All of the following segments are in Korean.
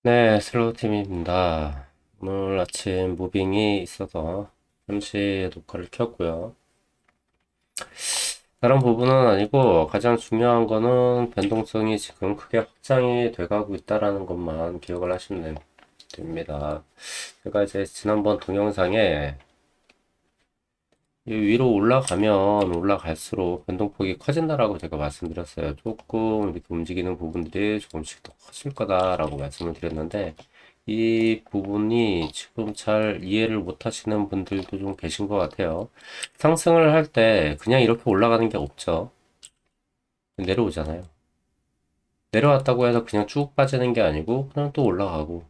네, 슬로우팀입니다. 오늘 아침 무빙이 있어서 잠시 녹화를 켰고요. 다른 부분은 아니고 가장 중요한 거는 변동성이 지금 크게 확장이 돼가고 있다라는 것만 기억을 하시면 됩니다. 제가 이제 지난번 동영상에 이 위로 올라가면 올라갈수록 변동폭이 커진다라고 제가 말씀드렸어요. 조금 이렇게 움직이는 부분들이 조금씩 더 커질 거다라고 말씀을 드렸는데 이 부분이 지금 잘 이해를 못 하시는 분들도 좀 계신 것 같아요. 상승을 할 때 그냥 이렇게 올라가는 게 없죠. 내려오잖아요. 내려왔다고 해서 그냥 쭉 빠지는 게 아니고 그냥 또 올라가고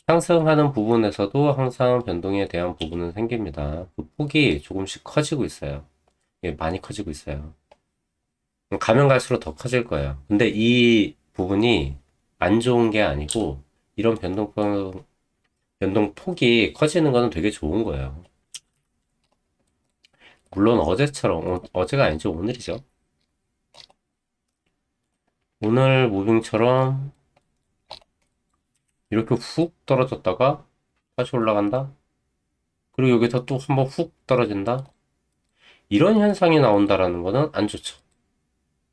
상승하는 부분에서도 항상 변동에 대한 부분은 생깁니다. 그 폭이 조금씩 커지고 있어요. 예, 많이 커지고 있어요. 가면 갈수록 더 커질 거예요. 근데 이 부분이 안 좋은 게 아니고 이런 변동폭이 커지는 거는 되게 좋은 거예요. 물론 어제처럼, 어제가 아니죠. 오늘이죠. 오늘 무빙처럼 이렇게 훅 떨어졌다가 다시 올라간다? 그리고 여기서 또 한번 훅 떨어진다? 이런 현상이 나온다라는 거는 안 좋죠.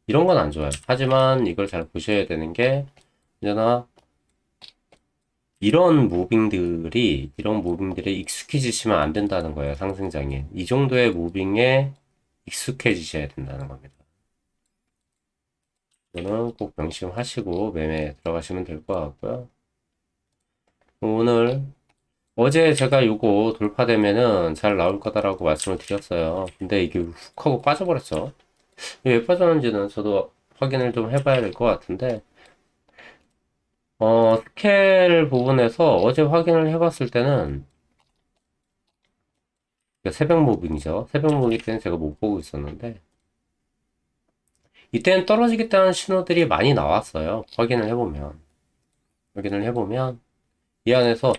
이런 건 안 좋아요. 하지만 이걸 잘 보셔야 되는 게, 언제나 이런 무빙들에 익숙해지시면 안 된다는 거예요, 상승장에. 이 정도의 무빙에 익숙해지셔야 된다는 겁니다. 이거는 꼭 명심하시고 매매 들어가시면 될 것 같고요. 오늘, 어제 제가 요거 돌파되면은 잘 나올 거다라고 말씀을 드렸어요. 근데 이게 훅 하고 빠져버렸죠. 왜 빠졌는지는 저도 확인을 좀 해봐야 될 것 같은데, 스케일 부분에서 어제 확인을 해봤을 때는, 새벽 무빙이죠. 새벽 무빙 때는 제가 못 보고 있었는데, 이때는 떨어지겠다는 신호들이 많이 나왔어요. 확인을 해보면, 이 안에서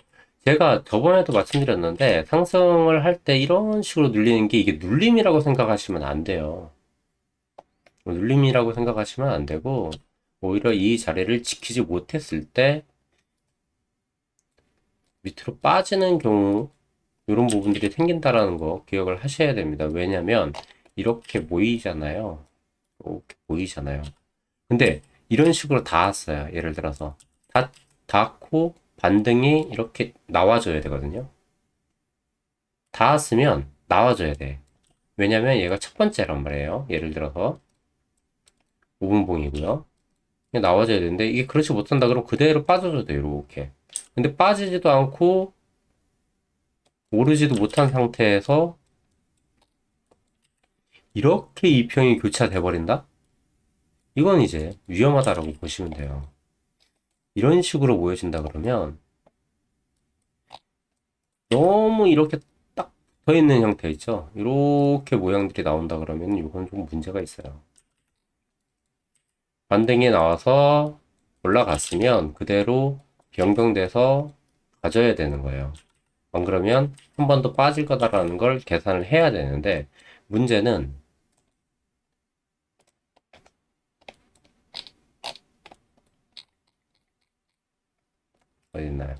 제가 저번에도 말씀드렸는데, 상승을 할 때 이런 식으로 눌리는 게 이게 눌림이라고 생각하시면 안 돼요. 눌림이라고 생각하시면 안 되고, 오히려 이 자리를 지키지 못했을 때, 밑으로 빠지는 경우, 이런 부분들이 생긴다라는 거 기억을 하셔야 됩니다. 왜냐면, 이렇게 모이잖아요. 이렇게 모이잖아요. 근데 이런 식으로 닿았어요. 예를 들어서 닿고 반등이 이렇게 나와줘야 되거든요. 닿았으면 나와줘야 돼. 왜냐면 얘가 첫 번째란 말이에요. 예를 들어서 5분봉이고요. 나와줘야 되는데 이게 그렇지 못한다 그러면 그대로 빠져줘도 돼요. 이렇게. 근데 빠지지도 않고 오르지도 못한 상태에서 이렇게 이평이 교차돼 버린다? 이건 이제 위험하다라고 보시면 돼요. 이런 식으로 모여진다 그러면 너무 이렇게 딱 붙어 있는 형태 있죠? 이렇게 모양들이 나온다 그러면 이건 좀 문제가 있어요. 반등이 나와서 올라갔으면 그대로 변경돼서 가져야 되는 거예요. 안 그러면 한 번 더 빠질 거다라는 걸 계산을 해야 되는데 문제는 어디 있나요?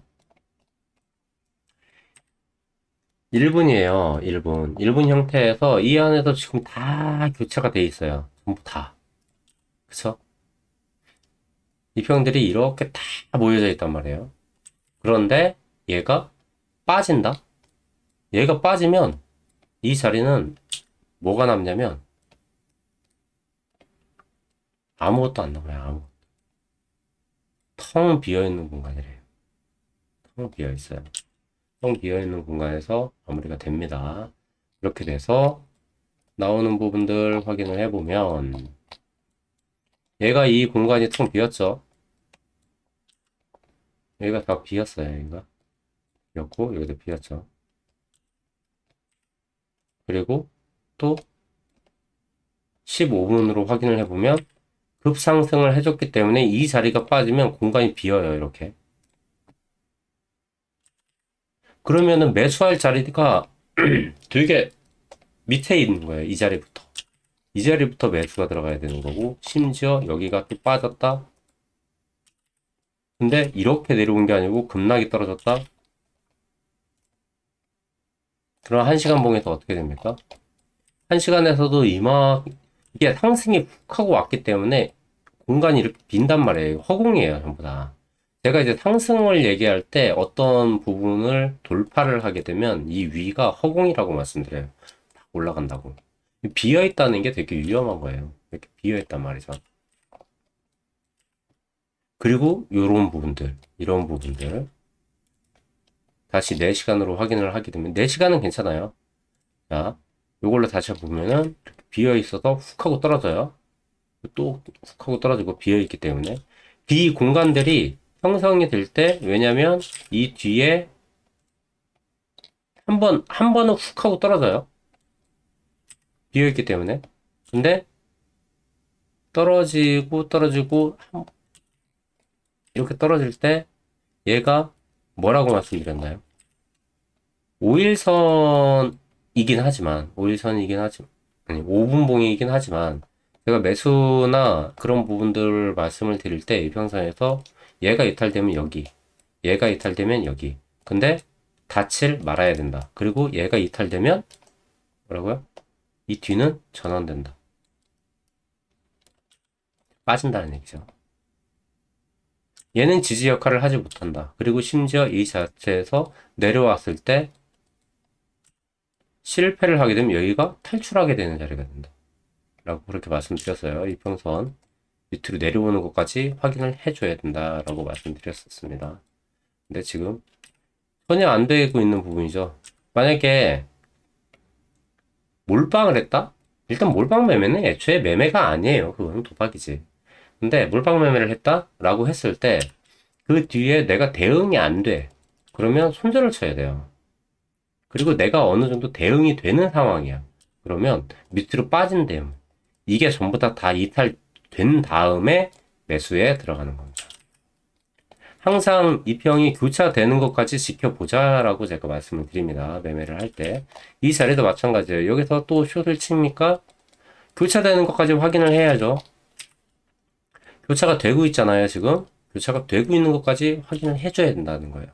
1분이에요. 1분. 1분 형태에서 이 안에서 지금 다 교차가 돼 있어요. 전부 다. 그쵸? 이평들이 이렇게 다 모여져 있단 말이에요. 그런데 얘가 빠진다? 얘가 빠지면 이 자리는 뭐가 남냐면 아무것도 안 남아요. 텅 비어있는 공간이래요. 텅 비어있어요. 텅 비어있는 공간에서 마무리가 됩니다. 이렇게 돼서 나오는 부분들 확인을 해보면 얘가 이 공간이 텅 비었죠. 여기가 다 비었어요. 여기가 비었고 여기도 비었죠. 그리고 또 15분으로 확인을 해보면 급상승을 해줬기 때문에 이 자리가 빠지면 공간이 비어요. 이렇게. 그러면은 매수할 자리가 되게 밑에 있는 거예요. 이 자리부터. 이 자리부터 매수가 들어가야 되는 거고, 심지어 여기가 또 빠졌다? 근데 이렇게 내려온 게 아니고 급락이 떨어졌다? 그럼 1시간 봉에서 어떻게 됩니까? 1시간에서도 이게 상승이 훅 하고 왔기 때문에 공간이 이렇게 빈단 말이에요. 허공이에요, 전부 다. 제가 이제 상승을 얘기할 때 어떤 부분을 돌파를 하게 되면 이 위가 허공이라고 말씀드려요. 딱 올라간다고. 비어 있다는 게 되게 위험한 거예요. 이렇게 비어 있단 말이죠. 그리고 이런 부분들 다시 4시간으로 확인을 하게 되면 4시간은 괜찮아요. 자, 요걸로 다시 보면은 이렇게 비어 있어서 훅 하고 떨어져요. 또 훅 하고 떨어지고 비어 있기 때문에 이 공간들이 형성이 될 때, 왜냐면 이 뒤에 한 번은 훅 하고 떨어져요. 비어 있기 때문에. 근데 떨어지고 이렇게 떨어질 때 얘가 뭐라고 말씀드렸나요? 5일선이긴 하지만, 5일선이긴 하지만, 아니, 5분봉이긴 하지만, 제가 매수나 그런 부분들을 말씀을 드릴 때, 이평선에서 얘가 이탈되면 여기, 얘가 이탈되면 여기. 근데 닫질 말아야 된다. 그리고 얘가 이탈되면, 뭐라고요? 이 뒤는 전환된다. 빠진다는 얘기죠. 얘는 지지 역할을 하지 못한다. 그리고 심지어 이 자체에서 내려왔을 때 실패를 하게 되면 여기가 탈출하게 되는 자리가 된다. 라고 그렇게 말씀드렸어요. 이평선 밑으로 내려오는 것까지 확인을 해줘야 된다라고 말씀드렸었습니다. 근데 지금 전혀 안 되고 있는 부분이죠. 만약에 몰빵을 했다? 일단 몰빵 매매는 애초에 매매가 아니에요. 그거는 도박이지. 근데 몰빵 매매를 했다라고 했을 때 그 뒤에 내가 대응이 안 돼. 그러면 손절을 쳐야 돼요. 그리고 내가 어느 정도 대응이 되는 상황이야. 그러면 밑으로 빠진 대응. 이게 전부 다 이탈된 다음에 매수에 들어가는 겁니다. 항상 이평이 교차되는 것까지 지켜보자라고 제가 말씀을 드립니다. 매매를 할 때. 이 자리도 마찬가지예요. 여기서 또 숏을 칩니까? 교차되는 것까지 확인을 해야죠. 교차가 되고 있잖아요, 지금. 교차가 되고 있는 것까지 확인을 해줘야 된다는 거예요.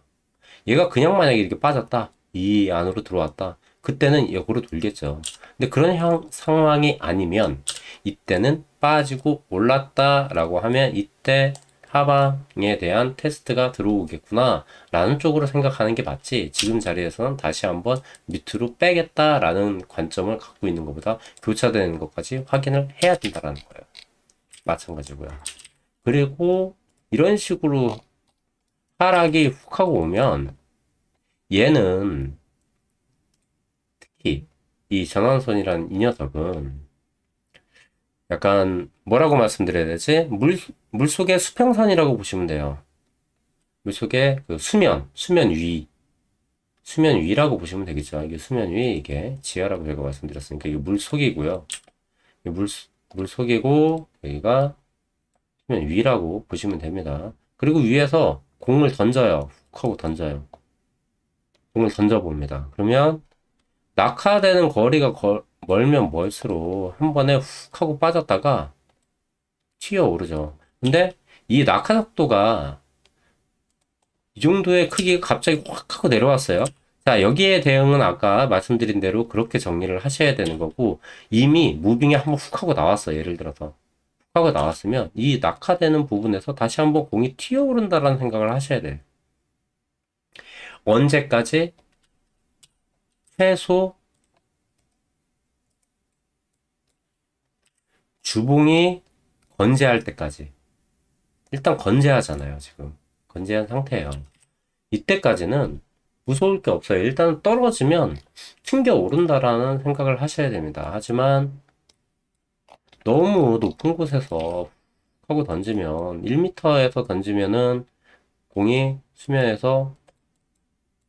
얘가 그냥 만약에 이렇게 빠졌다. 이 안으로 들어왔다. 그때는 역으로 돌겠죠. 근데 그런 상황이 아니면 이때는 빠지고 올랐다라고 하면 이때 하방에 대한 테스트가 들어오겠구나 라는 쪽으로 생각하는 게 맞지, 지금 자리에서는 다시 한번 밑으로 빼겠다라는 관점을 갖고 있는 것보다 교차되는 것까지 확인을 해야 된다라는 거예요. 마찬가지고요. 그리고 이런 식으로 하락이 훅 하고 오면 얘는 특히 이 전환선이란 이 녀석은 약간 뭐라고 말씀드려야 되지? 물속의 수평선이라고 보시면 돼요. 물속의 그 수면 위라고 보시면 되겠죠. 이게 수면 위, 이게 지하라고 제가 말씀드렸으니까 이게 물속이고요. 이게 물속이고 여기가 수면 위라고 보시면 됩니다. 그리고 위에서 공을 던져요. 훅 하고 던져요. 공을 던져봅니다. 그러면 낙하되는 거리가 멀면 멀수록 한 번에 훅 하고 빠졌다가 튀어오르죠. 근데 이 낙하 속도가 이 정도의 크기가 갑자기 확 하고 내려왔어요. 자, 여기에 대응은 아까 말씀드린 대로 그렇게 정리를 하셔야 되는 거고, 이미 무빙이 한번 훅 하고 나왔어요. 예를 들어서. 훅 하고 나왔으면 이 낙하되는 부분에서 다시 한번 공이 튀어오른다라는 생각을 하셔야 돼요. 언제까지? 최소 주봉이 건재할 때까지. 일단 건재하잖아요, 지금. 건재한 상태예요. 이때까지는 무서울 게 없어요. 일단 떨어지면 튕겨 오른다라는 생각을 하셔야 됩니다. 하지만 너무 높은 곳에서 하고 던지면 1m에서 던지면은 공이 수면에서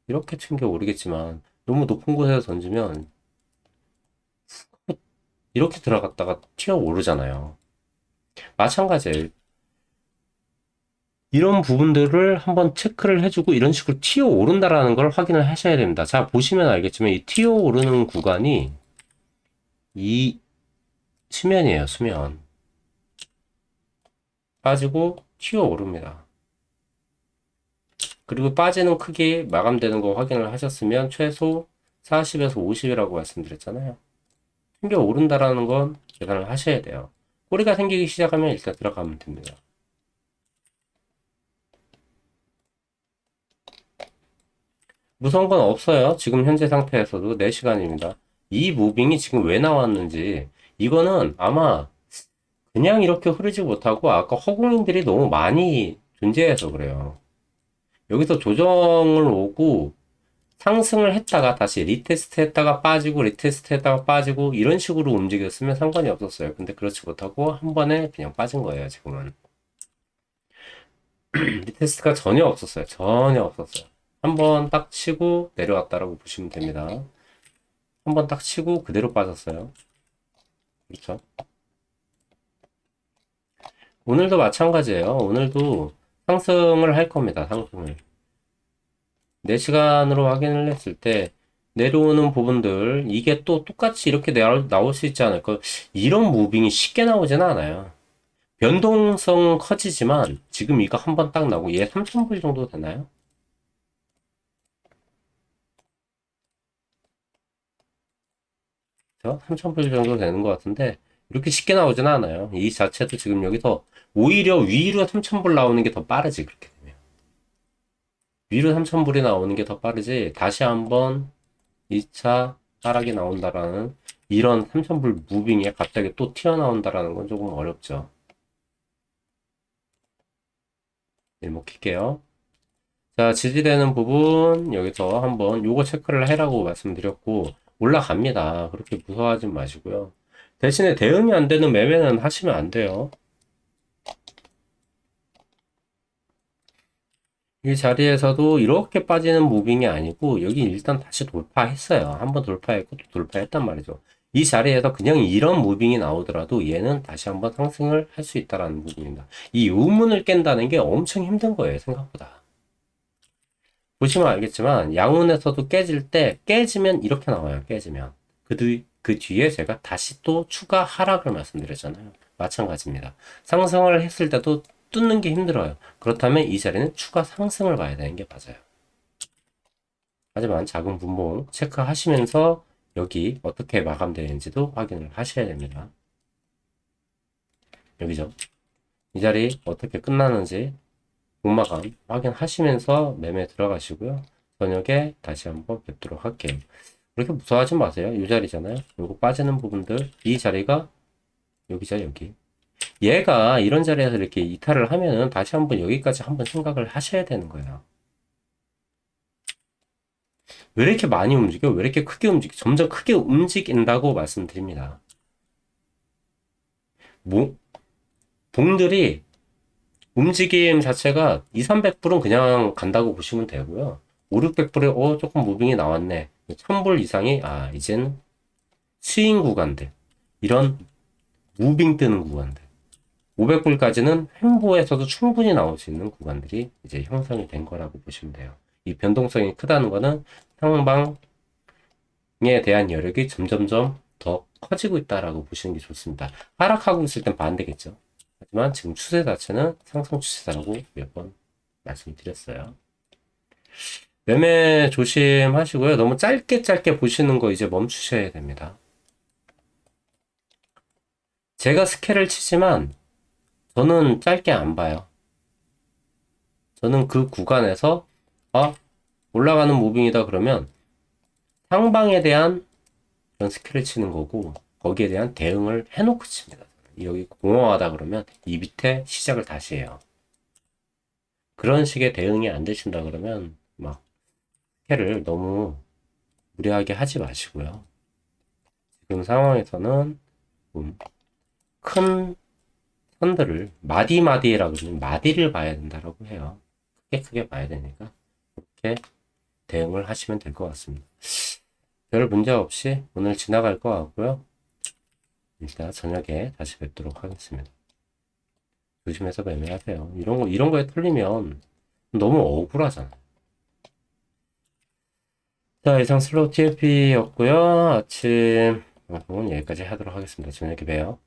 이렇게 튕겨 오르겠지만 너무 높은 곳에서 던지면 이렇게 들어갔다가 튀어 오르잖아요. 마찬가지예요. 이런 부분들을 한번 체크를 해주고 이런 식으로 튀어 오른다라는 걸 확인을 하셔야 됩니다. 자, 보시면 알겠지만 이 튀어 오르는 구간이 이 수면이에요, 수면. 빠지고 튀어 오릅니다. 그리고 빠지는 크기 마감되는 거 확인을 하셨으면 최소 40에서 50이라고 말씀드렸잖아요. 튕겨 오른다라는 건 계산을 하셔야 돼요. 꼬리가 생기기 시작하면 일단 들어가면 됩니다. 무서운 건 없어요. 지금 현재 상태에서도 4시간입니다. 이 무빙이 지금 왜 나왔는지 이거는 아마 그냥 이렇게 흐르지 못하고 아까 허공인들이 너무 많이 존재해서 그래요. 여기서 조정을 오고 상승을 했다가 다시 리테스트 했다가 빠지고 리테스트 했다가 빠지고 이런 식으로 움직였으면 상관이 없었어요. 근데 그렇지 못하고 한 번에 그냥 빠진 거예요. 지금은 리테스트가 전혀 없었어요. 전혀 없었어요. 한 번 딱 치고 내려왔다라고 보시면 됩니다. 한 번 딱 치고 그대로 빠졌어요. 그렇죠? 오늘도 마찬가지예요. 오늘도 상승을 할 겁니다. 상승을. 4시간으로 확인을 했을 때 내려오는 부분들 이게 또 똑같이 이렇게 나올 수 있지 않을까? 이런 무빙이 쉽게 나오지는 않아요. 변동성 커지지만 지금 이거 한번 딱 나오고 얘 3,000불 정도 되나요? 3,000불 정도 되는 것 같은데 이렇게 쉽게 나오지는 않아요. 이 자체도 지금 여기서 오히려 위로 3,000불 나오는 게 더 빠르지 그렇게 되면 위로 3,000불이 나오는 게 더 빠르지 다시 한번 2차 하락이 나온다라는 이런 3,000불 무빙에 갑자기 또 튀어나온다라는 건 조금 어렵죠. 일목할게요. 자, 지지되는 부분 여기서 한번 요거 체크를 해라고 말씀드렸고 올라갑니다. 그렇게 무서워하지 마시고요. 대신에 대응이 안 되는 매매는 하시면 안 돼요. 이 자리에서도 이렇게 빠지는 무빙이 아니고 여기 일단 다시 돌파했어요. 한번 돌파했고 또 돌파했단 말이죠. 이 자리에서 그냥 이런 무빙이 나오더라도 얘는 다시 한번 상승을 할 수 있다라는 부분입니다. 이 우문을 깬다는 게 엄청 힘든 거예요. 생각보다. 보시면 알겠지만 양운에서도 깨질 때 깨지면 이렇게 나와요. 깨지면. 그 뒤에 제가 다시 또 추가 하락을 말씀드렸잖아요. 마찬가지입니다. 상승을 했을 때도 뚫는 게 힘들어요. 그렇다면 이 자리는 추가 상승을 봐야 되는 게 맞아요. 하지만 작은 분봉 체크하시면서 여기 어떻게 마감되는지도 확인을 하셔야 됩니다. 여기죠. 이 자리 어떻게 끝나는지 목마감 확인하시면서 매매 들어가시고요. 저녁에 다시 한번 뵙도록 할게요. 그렇게 무서워하지 마세요. 이 자리잖아요. 요거 빠지는 부분들 이 자리가 여기죠. 여기. 얘가 이런 자리에서 이렇게 이탈을 하면은 다시 한번 여기까지 한번 생각을 하셔야 되는 거예요. 왜 이렇게 많이 움직여? 왜 이렇게 크게 움직여? 점점 크게 움직인다고 말씀드립니다. 뭐, 봉들이 움직임 자체가 2, 300불은 그냥 간다고 보시면 되고요. 5, 600불에 조금 무빙이 나왔네. 1000불 이상이 이제는 스윙 구간들. 이런 무빙 뜨는 구간들. 500불까지는 횡보에서도 충분히 나올 수 있는 구간들이 이제 형성이 된 거라고 보시면 돼요. 이 변동성이 크다는 거는 상방에 대한 여력이 점점점 더 커지고 있다라고 보시는 게 좋습니다. 하락하고 있을 땐 반대겠죠. 하지만 지금 추세 자체는 상승 추세다라고 몇 번 말씀드렸어요. 매매 조심하시고요. 너무 짧게 짧게 보시는 거 이제 멈추셔야 됩니다. 제가 스케일을 치지만 저는 짧게 안 봐요. 저는 그 구간에서 올라가는 무빙이다 그러면 상방에 대한 그런 스케일을 치는 거고 거기에 대한 대응을 해놓고 칩니다. 여기 공허하다 그러면 이 밑에 시작을 다시 해요. 그런 식의 대응이 안 되신다 그러면 막 스케일을 너무 무리하게 하지 마시고요. 지금 상황에서는 큰 선들을 마디마디라고 그러면 마디를 봐야 된다라고 해요. 크게 봐야 되니까 그렇게 대응을 하시면 될 것 같습니다. 별 문제 없이 오늘 지나갈 것 같고요. 일단 저녁에 다시 뵙도록 하겠습니다. 조심해서 매매하세요. 이런 거에 털리면 너무 억울하잖아. 자, 이상 슬로우 TFP였고요. 아침 방송은 여기까지 하도록 하겠습니다. 저녁에 봬요.